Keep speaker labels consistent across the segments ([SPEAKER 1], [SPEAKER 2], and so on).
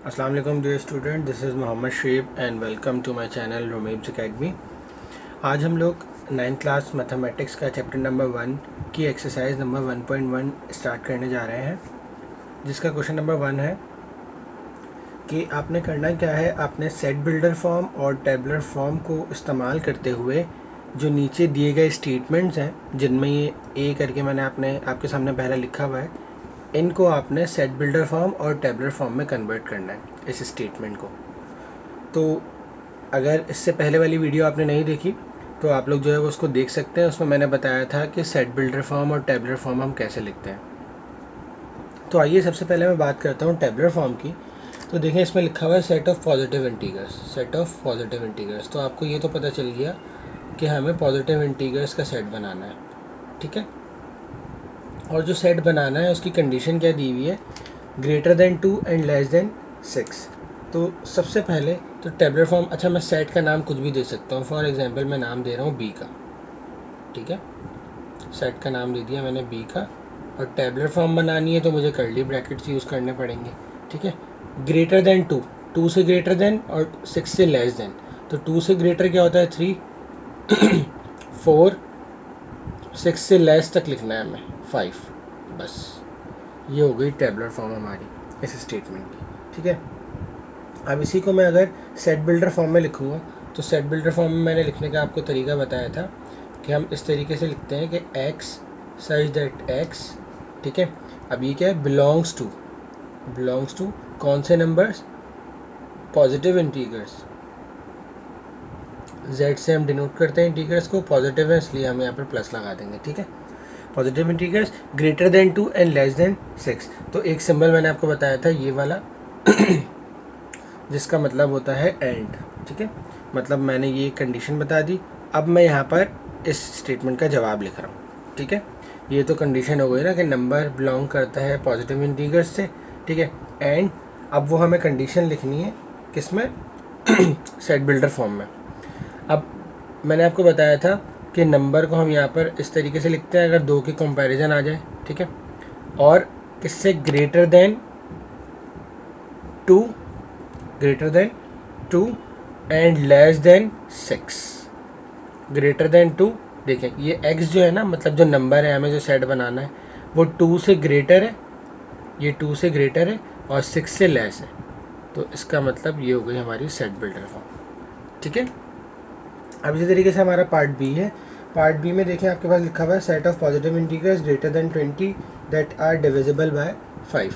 [SPEAKER 1] अस्सलाम वालेकुम dear student, this is Mohammad शेब and welcome to my channel रोमेब्स एकेडमी। आज हम लोग 9th क्लास मैथमेटिक्स का चैप्टर नंबर 1 की एक्सरसाइज नंबर 1.1 स्टार्ट करने जा रहे हैं, जिसका क्वेश्चन नंबर 1 है कि आपने करना क्या है। आपने सेट बिल्डर फॉर्म और टेबलर फॉर्म को इस्तेमाल करते हुए जो नीचे दिए गए स्टेटमेंट्स हैं, जिनमें ये ए करके मैंने आपके सामने पहले लिखा हुआ है, इनको आपने सेट बिल्डर फॉर्म और टेबलर फॉर्म में कन्वर्ट करना है, इस स्टेटमेंट को। तो अगर इससे पहले वाली वीडियो आपने नहीं देखी तो आप लोग जो है वो उसको देख सकते हैं। उसमें मैंने बताया था कि सेट बिल्डर फॉर्म और टेबलर फॉर्म हम कैसे लिखते हैं। तो आइए सबसे पहले मैं बात करता हूँ टेबलर फॉर्म की। तो देखें, इसमें लिखा हुआ है set of positive integers, set of positive integers. तो आपको ये तो पता चल गया कि हमें पॉजिटिव इंटीगर्स का सेट बनाना है, ठीक है। और जो सेट बनाना है उसकी कंडीशन क्या दी हुई है, greater than 2 and less than 6। तो सबसे पहले तो टेबलर फॉर्म, अच्छा मैं सेट का नाम कुछ भी दे सकता हूँ। फॉर एग्जांपल मैं नाम दे रहा हूँ बी का, ठीक है। सेट का नाम दे दिया मैंने बी का। और टेबलर फॉर्म बनानी है तो मुझे कर्ली ब्रैकेट्स यूज़ करने पड़ेंगे, ठीक है। ग्रेटर देन 2, 2 से ग्रेटर देन और 6 से लेस देन। तो 2 से ग्रेटर क्या होता है 3, 4, 6 से लेस तक लिखना है हमें 5। बस ये हो गई टेबलर फॉर्म हमारी इस स्टेटमेंट की, ठीक है। अब इसी को मैं अगर सेट बिल्डर फॉर्म में लिखूँगा तो सेट बिल्डर फॉर्म में मैंने लिखने का आपको तरीका बताया था कि हम इस तरीके से लिखते हैं कि x सच दैट x, ठीक है। अब ये क्या है, बिलोंग्स टू कौन से नंबर्स, पॉजिटिव इंटीगर्स। z से हम डिनोट करते हैं इंटीगर्स को, पॉजिटिव है इसलिए हम यहाँ पर प्लस लगा देंगे, ठीक है। Positive integers greater then 2 and less than 6। तो एक सिंबल मैंने आपको बताया था ये वाला जिसका मतलब होता है एंड, ठीक है। मतलब मैंने ये कंडीशन बता दी। अब मैं यहाँ पर इस स्टेटमेंट का जवाब लिख रहा हूँ, ठीक है। ये तो कंडीशन हो गई ना कि नंबर बिलोंग करता है पॉजिटिव इंटीगर्स से, ठीक है। एंड अब वो हमें कंडीशन लिखनी है किसमें, सेट बिल्डर फॉर्म में। अब मैंने आपको बताया था कि नंबर को हम यहाँ पर इस तरीके से लिखते हैं अगर दो के कंपैरिजन आ जाए, ठीक है। और किससे, greater than 2, greater then 2 and less than 6। Greater than 2, देखें ये x जो है ना, मतलब जो नंबर है हमें जो सेट बनाना है वो 2 से ग्रेटर है, ये 2 से ग्रेटर है और 6 से लेस है। तो इसका मतलब ये हो गई हमारी सेट बिल्डर फॉर्म, ठीक है। अब इसी तरीके से हमारा पार्ट बी है। पार्ट बी में देखें आपके पास लिखा हुआ है set of positive integers greater than 20 that are divisible by 5,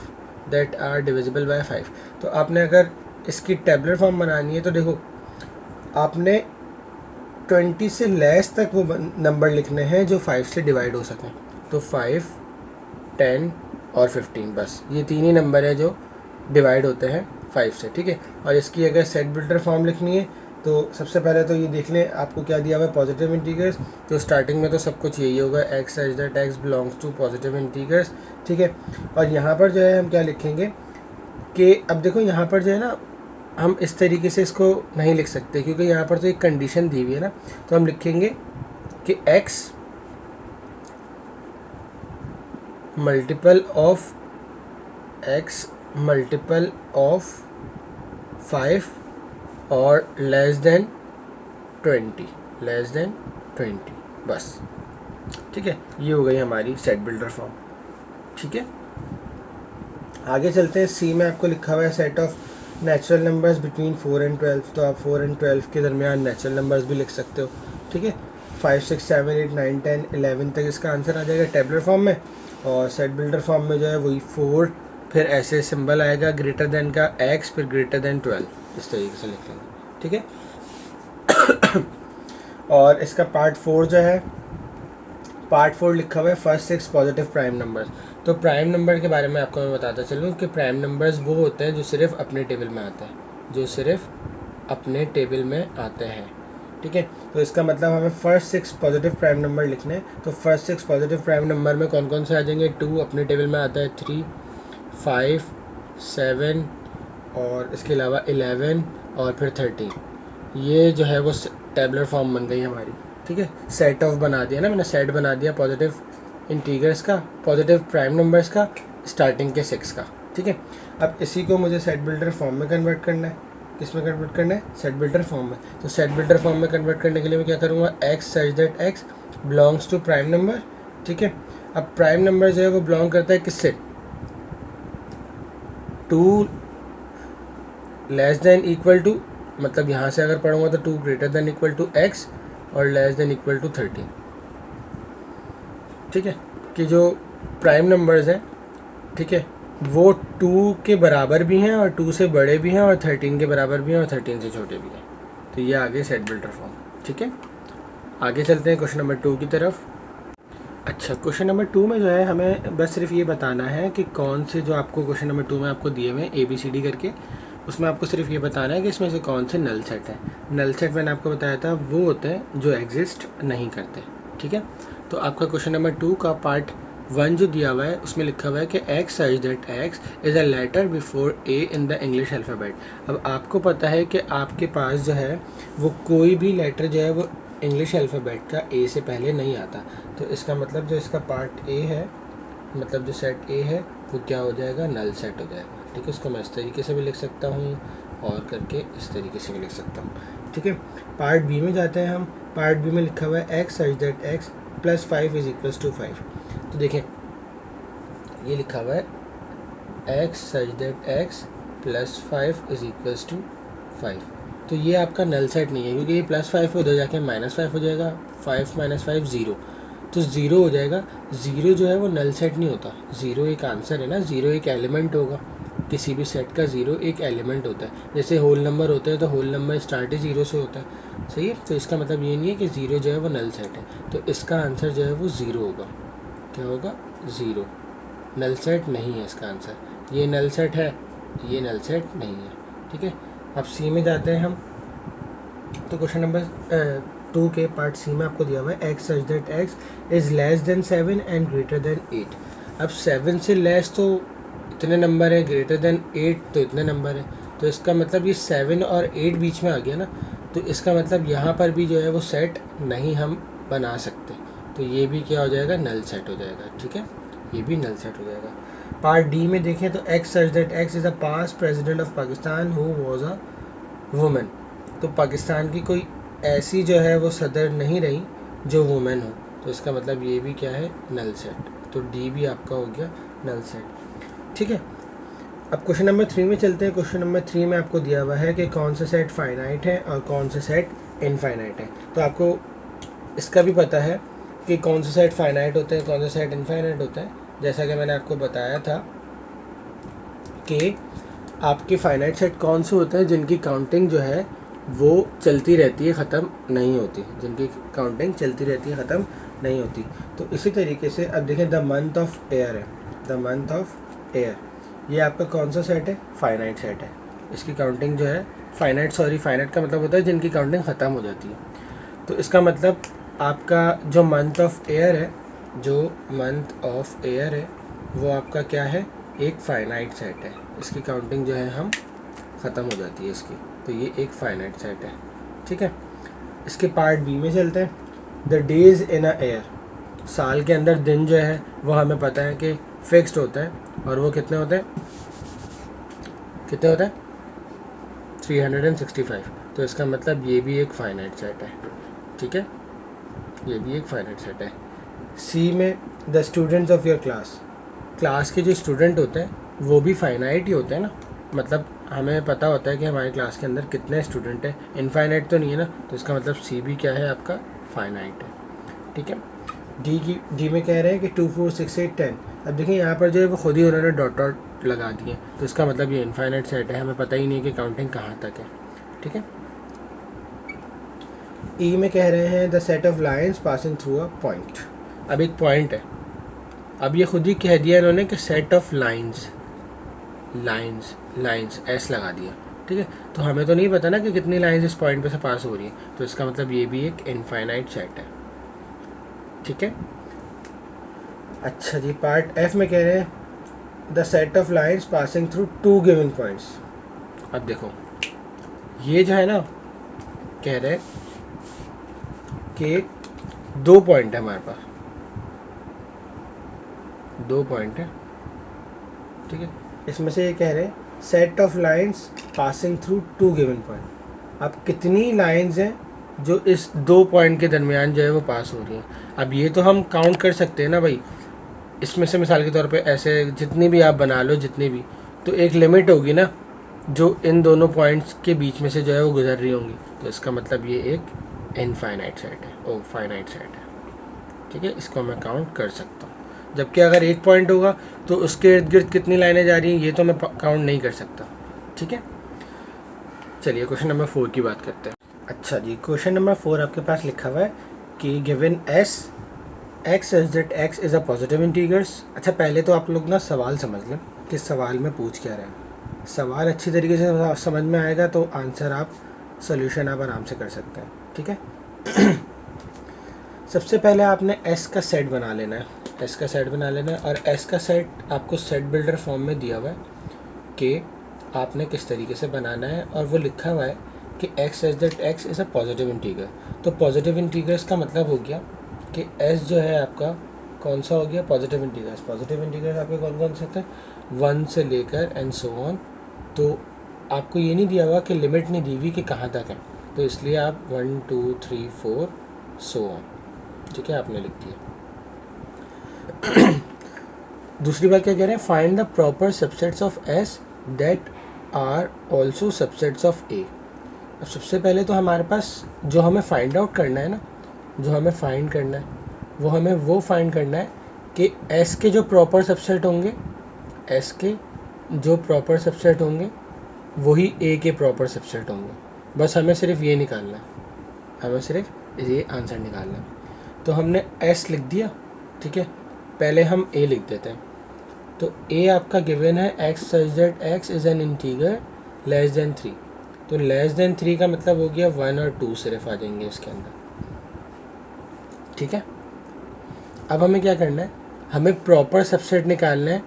[SPEAKER 1] that are divisible by 5। तो आपने अगर इसकी टेबलर फॉर्म बनानी है तो देखो आपने 20 से लेस तक वो नंबर लिखने हैं जो 5 से डिवाइड हो सकें। तो 5, 10 और 15, बस ये तीन ही नंबर है जो डिवाइड होते हैं 5 से, ठीक है। और इसकी अगर सेट बिल्डर फॉर्म लिखनी है तो सबसे पहले तो ये देख लें आपको क्या दिया हुआ है, पॉजिटिव इंटीगर्स। तो स्टार्टिंग में तो सब कुछ यही होगा, x such that x belongs to positive integers, ठीक है। और यहाँ पर जो है हम क्या लिखेंगे कि अब देखो यहाँ पर जो है ना, हम इस तरीके से इसको नहीं लिख सकते क्योंकि यहाँ पर तो एक कंडीशन दी हुई है ना। तो हम लिखेंगे कि x multiple of x multiple of 5 और लेस देन 20, लेस देन 20, बस, ठीक है। ये हो गई हमारी सेट बिल्डर फॉर्म, ठीक है। आगे चलते हैं। सी में आपको लिखा हुआ है set of natural numbers between 4 and 12। तो आप 4 एंड 12 के दरमियान नेचुरल नंबर्स भी लिख सकते हो, ठीक है। 5, 6, 7, 8, 9, 10, 11 तक इसका आंसर आ जाएगा टेबलर फॉर्म में। और सेट बिल्डर फॉर्म में जो है वही 4, फिर ऐसे सिंबल आएगा ग्रेटर देन का x, फिर ग्रेटर देन 12, इस तरीके से लिख लेंगे, ठीक है। और इसका पार्ट 4 जो है, पार्ट 4 लिखा हुआ है फर्स्ट 6 पॉजिटिव प्राइम नंबर्स। तो प्राइम नंबर के बारे में आपको मैं बताता चलूँ कि प्राइम नंबर्स वो होते हैं जो सिर्फ अपने टेबल में आते हैं, जो सिर्फ अपने टेबल में आते हैं, ठीक है। तो इसका मतलब हमें फर्स्ट 6 पॉजिटिव प्राइम नंबर लिखने हैं। तो फर्स्ट 6 पॉजिटिव प्राइम नंबर में कौन कौन से आ जाएंगे, 2 अपने टेबल में आता है, 3, 5, 7 और इसके अलावा 11 और फिर 13। ये जो है वो टेबलर फॉर्म बन गई हमारी, ठीक है। सेट ऑफ बना दिया ना मैंने, सेट बना दिया पॉजिटिव इंटीगर्स का, पॉजिटिव प्राइम नंबर्स का स्टार्टिंग के 6 का, ठीक है। अब इसी को मुझे सेट बिल्डर फॉर्म में कन्वर्ट करना है। किस में कन्वर्ट करना है? सेट बिल्डर फॉर्म में। तो सेट बिल्डर फॉर्म में कन्वर्ट करने के लिए मैं क्या करूँगा, x such that x belongs to prime number, ठीक है। अब प्राइम नंबर जो है वो बिलोंग करता है किससे? 2 लेस देन इक्वल टू, मतलब यहाँ से अगर पढ़ूंगा तो 2 greater than equal to x और लेस देन इक्वल टू 13, ठीक है। कि जो प्राइम नंबर्स हैं, ठीक है, वो 2 के बराबर भी हैं और 2 से बड़े भी हैं और 13 के बराबर भी हैं और 13 से छोटे भी हैं। तो ये आगे सेट बिल्डर फॉर्म, ठीक है। आगे चलते हैं क्वेश्चन नंबर 2 की तरफ। अच्छा, क्वेश्चन नंबर 2 में जो है हमें बस सिर्फ ये बताना है कि कौन से, जो आपको क्वेश्चन नंबर 2 में आपको दिए हुए हैं ABCD करके, उसमें आपको सिर्फ ये बताना है कि इसमें से कौन से नल सेट है। नल सेट मैंने आपको बताया था वो होते हैं जो एग्जिस्ट नहीं करते, ठीक है। तो आपका क्वेश्चन नंबर 2 का पार्ट 1 जो दिया हुआ है उसमें लिखा हुआ है कि x such that x is a letter before A in the English alphabet. अब आपको पता है कि आपके पास जो है वो कोई भी लेटर जो है वो इंग्लिश अल्फ़ाबेट का ए से पहले नहीं आता। तो इसका मतलब जो इसका पार्ट ए है, मतलब जो सेट ए है वो क्या हो जाएगा, नल सेट हो जाएगा, ठीक है। इसको मैं इस तरीके से भी लिख सकता हूँ और करके इस तरीके से भी लिख सकता हूँ, ठीक है। पार्ट बी में जाते हैं हम। पार्ट बी में लिखा हुआ है x such that x plus 5 is equals to 5। तो देखें ये लिखा हुआ है x such that x plus 5 is equals to 5। तो ये आपका नल सेट नहीं है, क्योंकि ये +5 उधर जाके -5 हो जाएगा, 5 - 5 0, तो 0 हो जाएगा। 0 जो है वो नल सेट नहीं होता, 0 एक आंसर है ना, 0 एक एलिमेंट होगा, किसी भी सेट का 0 एक एलिमेंट होता है। जैसे होल नंबर होते हैं तो होल नंबर स्टार्ट ही 0 से होता है, सही है। तो इसका मतलब ये नहीं है कि 0 जो है वो नल सेट है, तो इसका आंसर जो है वो 0 होगा। क्या होगा? 0। नल सेट नहीं है इसका आंसर। ये नल सेट है, ये नल सेट नहीं है, ठीक है। अब सी में जाते हैं हम। तो क्वेश्चन नंबर 2 के पार्ट सी में आपको दिया हुआ है x such that x is less than 7 and greater than 8। अब 7 से लेस तो इतने नंबर है, ग्रेटर देन 8 तो इतने नंबर है। तो इसका मतलब ये 7 और 8 बीच में आ गया ना, तो इसका मतलब यहाँ पर भी जो है वो सेट नहीं हम बना सकते। तो ये भी क्या हो जाएगा, नल सेट हो जाएगा, ठीक है। ये भी नल सेट हो जाएगा। पार्ट डी में देखें तो x such that x is a past president of Pakistan who was a women. तो पाकिस्तान की कोई ऐसी जो है वो सदर नहीं रही जो वुमेन हो, तो इसका मतलब ये भी क्या है, नल सेट। तो डी भी आपका हो गया नल सेट, ठीक है। अब क्वेश्चन नंबर 3 में चलते हैं। क्वेश्चन नंबर 3 में आपको दिया हुआ है कि कौन सा सेट फाइनाइट है और कौन सा सेट इनफाइनाइट है। तो आपको इसका भी पता है कि कौन सा सेट फाइनाइट होते हैं, कौन सा सेट इनफाइनाइट होता है। जैसा कि मैंने आपको बताया था कि आपके फाइनाइट सेट कौन से होते हैं जिनकी काउंटिंग जो है वो चलती रहती है, ख़त्म नहीं होती, जिनकी काउंटिंग चलती रहती है, ख़त्म नहीं होती। तो इसी तरीके से अब देखें द मंथ ऑफ एयर है, द मंथ ऑफ एयर, ये आपका कौन सा सेट है, फाइनाइट सेट है। इसकी काउंटिंग जो है फाइनाइट का मतलब होता है जिनकी काउंटिंग ख़त्म हो जाती है। तो इसका मतलब आपका जो मंथ ऑफ एयर है, जो मंथ ऑफ एयर है वो आपका क्या है, एक फाइनाइट सेट है। इसकी काउंटिंग जो है हम ख़त्म हो जाती है इसकी, तो ये एक फाइनाइट सेट है, ठीक है। इसके पार्ट बी में चलते हैं। The days in a year, साल के अंदर दिन जो है वो हमें पता है कि फिक्स्ड होता है, और वो कितने होते हैं, कितने होते हैं, 365। तो इसका मतलब ये भी एक फाइनाइट सेट है, ठीक है, ये भी एक फाइनाइट सेट है। सी में the students of your class, class के जो स्टूडेंट होते हैं वो भी फाइनाइट ही होते हैं ना, मतलब हमें पता होता है कि हमारी क्लास के अंदर कितने स्टूडेंट हैं, इनफाइनाइट तो नहीं है ना। तो इसका मतलब सी भी क्या है आपका, फाइनाइट है, ठीक है। डी में कह रहे हैं कि 2 4 6 8 10। अब देखिए यहाँ पर जो है वो खुद ही उन्होंने डॉट डॉट लगा दिए, तो इसका मतलब ये इनफाइनाइट सेट है, हमें पता ही नहीं है कि काउंटिंग कहाँ तक है, ठीक है। ई में कह रहे हैं the set of lines passing through a point. अब एक पॉइंट है, अब ये खुद ही कह दिया इन्होंने कि set of lines, lines S लगा दिया, ठीक है। तो हमें तो नहीं पता ना कि कितनी लाइन्स इस पॉइंट पे से पास हो रही है, तो इसका मतलब ये भी एक इनफाइनाइट सेट है, ठीक है। अच्छा जी, पार्ट एफ में कह रहे हैं the set of lines passing through 2 given points. अब देखो ये जो है ना, कह रहे हैं कि 2 पॉइंट है हमारे पास, 2 पॉइंट है, ठीक है। इसमें से ये कह रहे हैं set of lines passing through two given point. अब कितनी लाइंस हैं जो इस 2 पॉइंट के दरमियान जो है वो पास हो रही हैं। अब ये तो हम काउंट कर सकते हैं ना भाई, इसमें से मिसाल के तौर पे ऐसे जितनी भी आप बना लो, जितनी भी, तो एक लिमिट होगी ना जो इन दोनों पॉइंट्स के बीच में से जो है वो गुजर रही होंगी। तो इसका मतलब ये एक इनफाइनाइट सेट है, ओ फाइनाइट सेट है, ठीक है। इसको मैं काउंट कर सकता हूँ। जबकि अगर एक पॉइंट होगा तो उसके इर्द गिर्द कितनी लाइनें जा रही हैं ये तो मैं काउंट नहीं कर सकता, ठीक है। चलिए क्वेश्चन नंबर 4 की बात करते हैं। अच्छा जी, क्वेश्चन नंबर 4 आपके पास लिखा हुआ है कि given S x is that x is a positive integers. अच्छा, पहले तो आप लोग ना सवाल समझ लें कि सवाल में पूछ क्या रहे हैं। सवाल अच्छी तरीके से समझ में आएगा तो आंसर आप, सोल्यूशन आप आराम से कर सकते हैं, ठीक है। सबसे पहले आपने एस का सेट बना लेना है, एस का सेट बना लेना है। और एस का सेट आपको सेट बिल्डर फॉर्म में दिया हुआ है कि आपने किस तरीके से बनाना है, और वो लिखा हुआ है कि x as that x is a positive integer. तो पॉजिटिव इंटीजर्स का मतलब हो गया कि एस जो है आपका कौन सा हो गया, पॉजिटिव इंटीजर्स। पॉजिटिव इंटीजर्स आपके कौन कौन से थे, 1 से लेकर एंड सो ऑन। तो आपको ये नहीं दिया हुआ कि लिमिट नहीं दी हुई कि कहाँ तक है, तो इसलिए आप 1 2 3 4 सो ऑन, ठीक है, आपने लिख दिया। दूसरी बात क्या कह रहे हैं, find the proper subsets of S that are also subsets of A. अब सबसे पहले तो हमारे पास जो हमें फाइंड आउट करना है ना, जो हमें फाइंड करना है वो हमें वो फाइंड करना है कि एस के जो प्रॉपर सबसेट होंगे, एस के जो प्रॉपर सबसेट होंगे वही ए के प्रॉपर सबसेट होंगे। बस हमें सिर्फ ये निकालना है, हमें सिर्फ ये आंसर निकालना है। तो हमने एस लिख दिया, ठीक है। पहले हम ए लिख देते हैं। तो ए आपका गिवन है x such that x is an integer less than 3। तो लेस देन 3 का मतलब हो गया 1 और 2 सिर्फ आ जाएंगे इसके अंदर, ठीक है। अब हमें क्या करना है, हमें प्रॉपर सबसेट निकालना है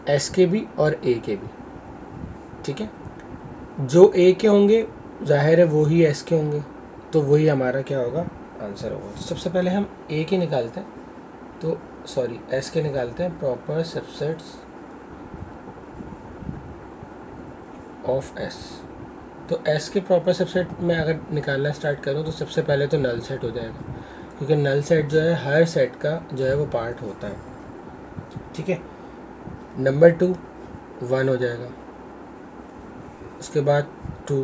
[SPEAKER 1] एस के भी और ए के भी, ठीक है। जो ए के होंगे जाहिर है वो ही एस के होंगे, तो वही हमारा क्या होगा, आंसर होगा। सबसे पहले हम ए के निकालते हैं, तो सॉरी एस के निकालते हैं, प्रॉपर सबसेट्स ऑफ एस। तो एस के प्रॉपर सबसेट में अगर निकालना स्टार्ट करूँ तो सबसे पहले तो नल सेट हो जाएगा, क्योंकि नल सेट जो है हर सेट का जो है वो पार्ट होता है, ठीक है। नंबर 2 1 हो जाएगा, उसके बाद 2,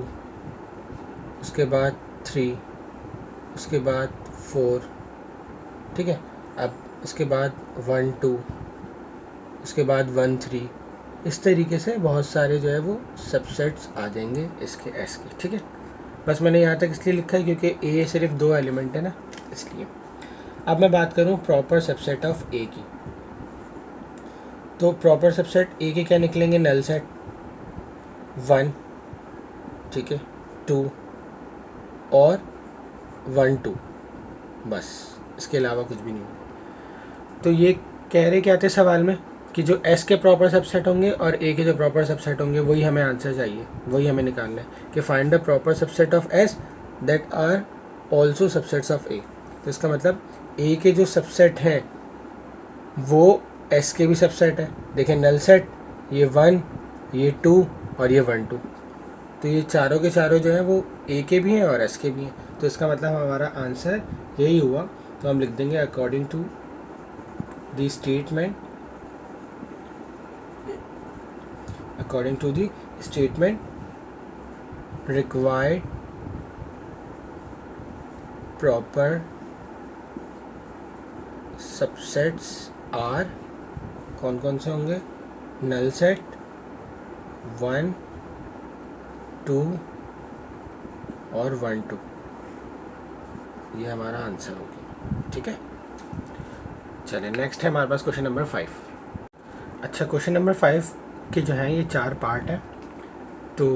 [SPEAKER 1] उसके बाद 3, उसके बाद 4, ठीक है। अब उसके बाद 1 2, उसके बाद 1 3, इस तरीके से बहुत सारे जो है वो सबसेट्स आ जाएंगे इसके एस के, ठीक है। बस मैंने यहाँ तक इसलिए लिखा है क्योंकि ए सिर्फ 2 एलिमेंट है ना, इसलिए। अब मैं बात करूँ प्रॉपर सबसेट ऑफ ए की, तो प्रॉपर सबसेट ए के क्या निकलेंगे, नल सेट 1, ठीक है, 2 और 1 2, बस इसके अलावा कुछ भी नहीं। तो ये कह रहे क्या थे सवाल में कि जो एस के प्रॉपर सबसेट होंगे और ए के जो प्रॉपर सबसेट होंगे वही हमें आंसर चाहिए, वही हमें निकालना है कि find the proper subset of S that are also subsets of A. तो इसका मतलब ए के जो सबसेट हैं वो एस के भी सबसेट है। देखें नल सेट, ये 1, ये 2 और ये 1 2, तो ये चारों के चारों जो हैं वो ए के भी हैं और एस के भी हैं। तो इसका मतलब हमारा आंसर यही हुआ। तो हम लिख देंगे according to the statement, according to the statement required proper subsets are, कौन कौन से होंगे, नल सेट 1 2 और 1 2, ये हमारा आंसर हो गया, ठीक है। चलिए नेक्स्ट है हमारे पास क्वेश्चन नंबर 5। अच्छा, क्वेश्चन नंबर 5 के जो हैं ये 4 पार्ट हैं। तो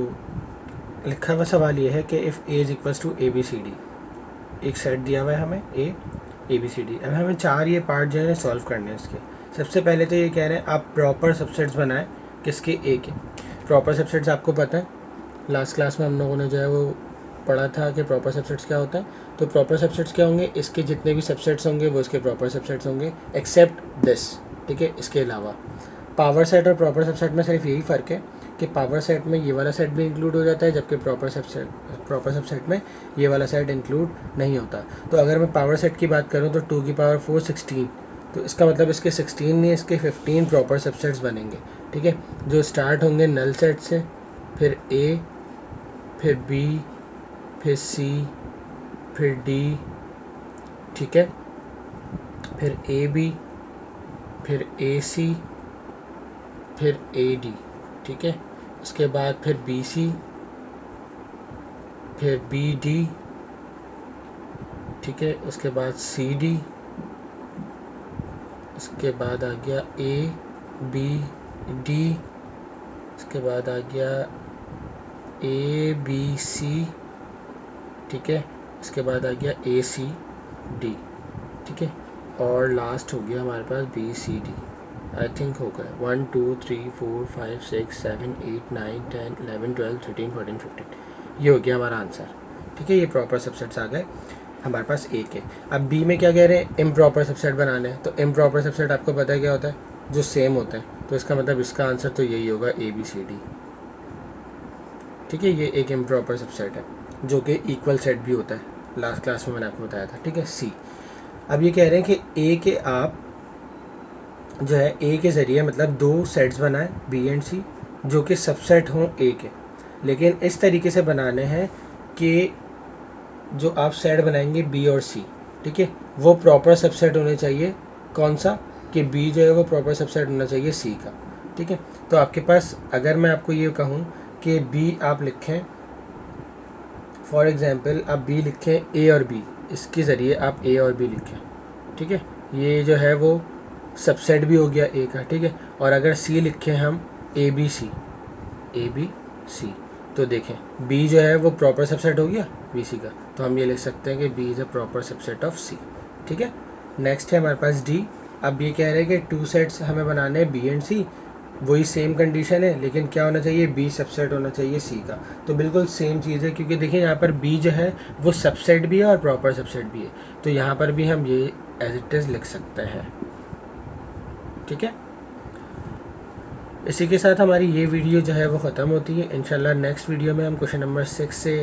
[SPEAKER 1] लिखा हुआ सवाल ये है कि if A is equals to A B C D, एक सेट दिया हुआ है हमें ए बी सी डी। अब हमें 4 ये पार्ट जो है सॉल्व करने हैं इसके। सबसे पहले तो ये कह रहे हैं आप प्रॉपर सबसेट्स बनाएं, किसके, ए के। प्रॉपर सबसेट्स आपको पता है, लास्ट क्लास में हम लोगों ने जो है वो पढ़ा था कि प्रॉपर सबसेट्स क्या होता है। तो प्रॉपर सबसेट्स क्या होंगे, इसके जितने भी सबसेट्स होंगे वो इसके प्रॉपर सबसेट्स होंगे एक्सेप्ट दिस, ठीक है, इसके अलावा। पावर सेट और प्रॉपर सबसेट में सिर्फ यही फ़र्क है कि पावर सेट में ये वाला सेट भी इंक्लूड हो जाता है, जबकि प्रॉपर सबसेट में ये वाला सेट इंक्लूड नहीं होता। तो अगर मैं पावर सेट की बात करूँ तो 2 की पावर 4 16, तो इसका मतलब इसके 16 नहीं, इसके 15 प्रॉपर सबसेट्स बनेंगे। ठीक है, जो स्टार्ट होंगे नल सेट से, फिर ए, फिर बी, फिर सी, फिर डी, ठीक है, फिर ए बी, फिर ए सी, फिर ए डी, ठीक है, उसके बाद फिर बी सी, फिर बी डी, ठीक है, उसके बाद सी डी, उसके बाद आ गया ए बी डी, उसके बाद आ गया ए बी सी, ठीक है, उसके बाद आ गया ए सी डी, ठीक है, और लास्ट हो गया हमारे पास B C D. I think हो गए 1 2 3 4 5 6 7 8 9 10 11 12 13 14 15, ये हो गया हमारा आंसर। ठीक है, ये प्रॉपर सबसेट्स आ गए हमारे पास ए के। अब बी में क्या कह रहे हैं, इम्प्रॉपर सबसेट बनाने हैं। तो इम्प्रॉपर सबसेट आपको पता है क्या होता है, जो सेम होता है। तो इसका मतलब इसका आंसर तो यही होगा ए बी सी डी। ठीक है, ये एक इम्प्रॉपर सबसेट है जो कि इक्वल सेट भी होता है, लास्ट क्लास में मैंने आपको बताया था। ठीक है, सी। अब ये कह रहे हैं कि ए के आप जो है ए के ज़रिए मतलब 2 सेट्स बनाएं बी एंड सी जो कि सबसेट हों ए के, लेकिन इस तरीके से बनाने हैं कि जो आप सेट बनाएंगे बी और सी, ठीक है, वो प्रॉपर सबसेट होने चाहिए। कौन सा, कि बी जो है वो प्रॉपर सबसेट होना चाहिए सी का। ठीक है, तो आपके पास अगर मैं आपको ये कहूँ कि बी आप लिखें, फॉर एग्जांपल आप बी लिखें ए और बी, इसके ज़रिए आप ए और बी लिखें। ठीक है, ये जो है वो सबसेट भी हो गया ए का। ठीक है, और अगर सी लिखें हम ए बी सी, तो देखें बी जो है वो प्रॉपर सबसेट हो गया बी सी का, तो हम ये लिख सकते हैं कि B is a proper subset of C. ठीक है, नेक्स्ट है हमारे पास डी। अब ये कह रहे हैं कि 2 सेट्स हमें बनाने हैं बी एंड सी, वही सेम कंडीशन है, लेकिन क्या होना चाहिए, बी सबसेट होना चाहिए सी का। तो बिल्कुल सेम चीज़ है, क्योंकि देखिए यहाँ पर बी जो है वो सबसेट भी है और प्रॉपर सबसेट भी है, तो यहाँ पर भी हम ये एज इट इज़ लिख सकते हैं। ठीक है, इसी के साथ हमारी ये वीडियो जो है वो ख़त्म होती है। इंशाल्लाह नेक्स्ट वीडियो में हम क्वेश्चन नंबर 6 से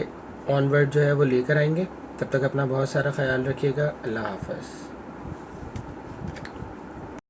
[SPEAKER 1] ऑनवर्ड जो है वो लेकर आएंगे। तब तक अपना बहुत सारा ख्याल रखिएगा। अल्लाह हाफ़िज़।